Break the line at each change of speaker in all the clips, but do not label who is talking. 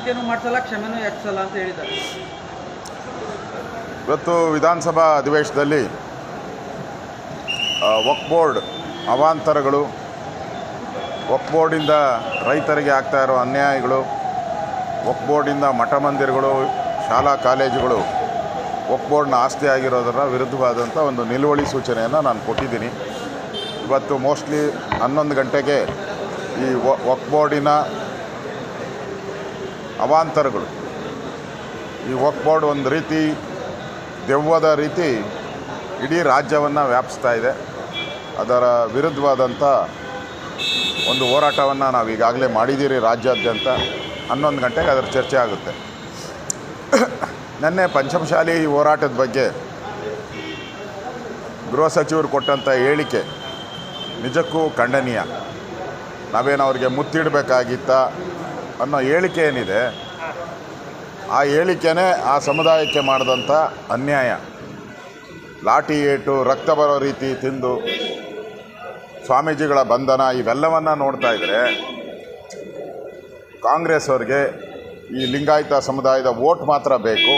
ವಿನಂತಿಯನ್ನು ಮಾಡಿಸಲ್ಲ, ಕ್ಷಮೆನೂ ಯಾಚಿಸಲ್ಲ ಅಂತ ಹೇಳಿದ್ದಾರೆ.
ಇವತ್ತು ವಿಧಾನಸಭಾ ಅಧಿವೇಶನದಲ್ಲಿ ವಕ್ಫ್ ಬೋರ್ಡ್ ಅವಾಂತರಗಳು, ವಕ್ಫ್ ಬೋರ್ಡಿಂದ ರೈತರಿಗೆ ಆಗ್ತಾ ಇರೋ ಅನ್ಯಾಯಗಳು, ವಕ್ಫ್ ಬೋರ್ಡಿಂದ ಮಠ ಮಂದಿರಗಳು, ಶಾಲಾ ಕಾಲೇಜುಗಳು ವಕ್ಫ್ ಬೋರ್ಡ್ನ ಆಸ್ತಿ ಆಗಿರೋದರ ವಿರುದ್ಧವಾದಂಥ ಒಂದು ನಿಲುವಳಿ ಸೂಚನೆಯನ್ನು ನಾನು ಕೊಟ್ಟಿದ್ದೀನಿ. ಇವತ್ತು ಮೋಸ್ಟ್ಲಿ 11 ಗಂಟೆಗೆ ಈ ವಕ್ಫ್ ಬೋರ್ಡಿನ ಅವಾಂತರಗಳು, ಈ ವಕ್ಫ್ ಬೋರ್ಡ್ ಒಂದು ರೀತಿ ದೆವ್ವದ ರೀತಿ ಇಡೀ ರಾಜ್ಯವನ್ನು ವ್ಯಾಪಿಸ್ತಾ ಇದೆ. ಅದರ ವಿರುದ್ಧವಾದಂಥ ಒಂದು ಹೋರಾಟವನ್ನು ನಾವು ಈಗಾಗಲೇ ಮಾಡಿದ್ದೀರಿ ರಾಜ್ಯಾದ್ಯಂತ. 11 ಗಂಟೆಗೆ ಅದರ ಚರ್ಚೆ ಆಗುತ್ತೆ. ನಿನ್ನೆ ಪಂಚಮಶಾಲಿ ಹೋರಾಟದ ಬಗ್ಗೆ ಗೃಹ ಸಚಿವರು ಕೊಟ್ಟಂಥ ಹೇಳಿಕೆ ನಿಜಕ್ಕೂ ಖಂಡನೀಯ. ನಾವೇನು ಅವ್ರಿಗೆ ಮುತ್ತಿಡಬೇಕಾಗಿತ್ತ ಅನ್ನೋ ಹೇಳಿಕೆ ಏನಿದೆ, ಆ ಹೇಳಿಕೆನೇ ಆ ಸಮುದಾಯಕ್ಕೆ ಮಾಡಿದಂಥ ಅನ್ಯಾಯ. ಲಾಠಿ ಏಟು, ರಕ್ತ ಬರೋ ರೀತಿ ತಿಂದು ಸ್ವಾಮೀಜಿಗಳ ಬಂಧನ ಇವೆಲ್ಲವನ್ನು ನೋಡ್ತಾ ಇದ್ದರೆ ಕಾಂಗ್ರೆಸ್ ಅವ್ರಿಗೆ ಈ ಲಿಂಗಾಯತ ಸಮುದಾಯದ ವೋಟ್ ಮಾತ್ರ ಬೇಕು,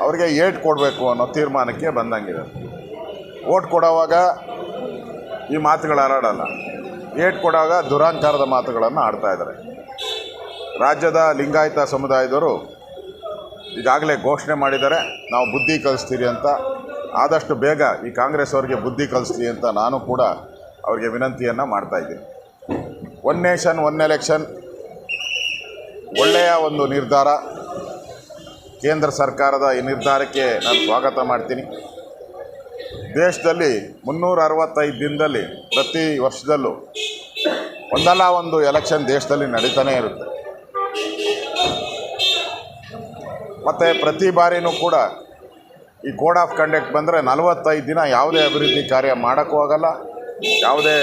ಅವ್ರಿಗೆ ಏಟ್ ಕೊಡಬೇಕು ಅನ್ನೋ ತೀರ್ಮಾನಕ್ಕೆ ಬಂದಂಗಿದೆ. ವೋಟ್ ಕೊಡೋವಾಗ ಈ ಮಾತುಗಳು ಆಡಲ್ಲ, ಏಟ್ ಕೊಡುವಾಗ ದುರಾಂಕಾರದ ಮಾತುಗಳನ್ನು ಆಡ್ತಾಯಿದ್ದಾರೆ. ರಾಜ್ಯದ ಲಿಂಗಾಯತ ಸಮುದಾಯದವರು ಈಗಾಗಲೇ ಘೋಷಣೆ ಮಾಡಿದ್ದಾರೆ, ನಾವು ಬುದ್ಧಿ ಕಲಿಸ್ತೀರಿ ಅಂತ. ಆದಷ್ಟು ಬೇಗ ಈ ಕಾಂಗ್ರೆಸ್ ಅವ್ರಿಗೆ ಬುದ್ಧಿ ಕಲಿಸ್ತೀವಿ ಅಂತ ನಾನು ಕೂಡ ಅವ್ರಿಗೆ ವಿನಂತಿಯನ್ನು ಮಾಡ್ತಾಯಿದ್ದೀನಿ. ಒನ್ ನೇಷನ್ ಒನ್ ಎಲೆಕ್ಷನ್ ಒಳ್ಳೆಯ ಒಂದು ನಿರ್ಧಾರ. ಕೇಂದ್ರ ಸರ್ಕಾರದ ಈ ನಿರ್ಧಾರಕ್ಕೆ ನಾನು ಸ್ವಾಗತ ಮಾಡ್ತೀನಿ. ದೇಶದಲ್ಲಿ 365 ದಿನದಲ್ಲಿ ಪ್ರತಿ ವರ್ಷದಲ್ಲೂ ಒಂದಲ್ಲ ಒಂದು ಎಲೆಕ್ಷನ್ ದೇಶದಲ್ಲಿ ನಡೀತಾನೇ ಇರುತ್ತೆ. ಮತ್ತು ಪ್ರತಿ ಬಾರಿನೂ ಕೂಡ ಈ ಕೋಡ್ ಆಫ್ ಕಂಡಕ್ಟ್ ಬಂದರೆ 45 ದಿನ ಯಾವುದೇ ಅಭಿವೃದ್ಧಿ ಕಾರ್ಯ ಮಾಡೋಕ್ಕೂ ಆಗಲ್ಲ, ಯಾವುದೇ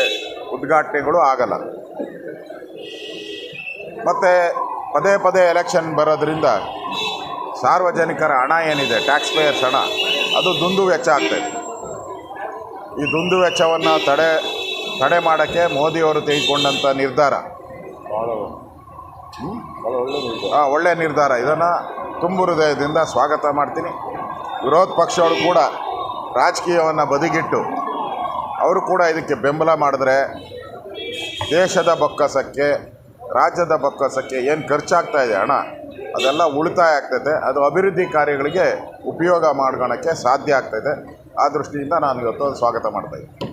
ಉದ್ಘಾಟನೆಗಳು ಆಗಲ್ಲ. ಮತ್ತು ಪದೇ ಪದೇ ಎಲೆಕ್ಷನ್ ಬರೋದ್ರಿಂದ ಸಾರ್ವಜನಿಕರ ಹಣ ಏನಿದೆ, ಟ್ಯಾಕ್ಸ್ ಪೇಯರ್ಸ್ ಹಣ, ಅದು ದುಂದು ವೆಚ್ಚ ಆಗ್ತಾಯಿದೆ. ಈ ದುಂದು ವೆಚ್ಚವನ್ನು ತಡೆ ಮಾಡೋಕ್ಕೆ ಮೋದಿಯವರು ತೆಗೆದುಕೊಂಡಂಥ ನಿರ್ಧಾರ ಒಳ್ಳೆಯ ನಿರ್ಧಾರ. ಇದನ್ನು ತುಂಬು ಹೃದಯದಿಂದ ಸ್ವಾಗತ ಮಾಡ್ತೀನಿ. ವಿರೋಧ ಪಕ್ಷಗಳು ಕೂಡ ರಾಜಕೀಯವನ್ನು ಬದಿಗಿಟ್ಟು ಅವರು ಕೂಡ ಇದಕ್ಕೆ ಬೆಂಬಲ ಮಾಡಿದ್ರೆ ದೇಶದ ಬೊಕ್ಕಸಕ್ಕೆ, ರಾಜ್ಯದ ಬೊಕ್ಕಸಕ್ಕೆ ಏನು ಖರ್ಚಾಗ್ತಾ ಇದೆ ಹಣ, ಅದೆಲ್ಲ ಉಳಿತಾಯ ಆಗ್ತೈತೆ. ಅದು ಅಭಿವೃದ್ಧಿ ಕಾರ್ಯಗಳಿಗೆ ಉಪಯೋಗ ಮಾಡ್ಕೊಳ್ಳೋಕ್ಕೆ ಸಾಧ್ಯ ಆಗ್ತೈತೆ. ಆ ದೃಷ್ಟಿಯಿಂದ ನಾನು ಇವತ್ತು ಸ್ವಾಗತ ಮಾಡ್ತಾಯಿದ್ದೀನಿ.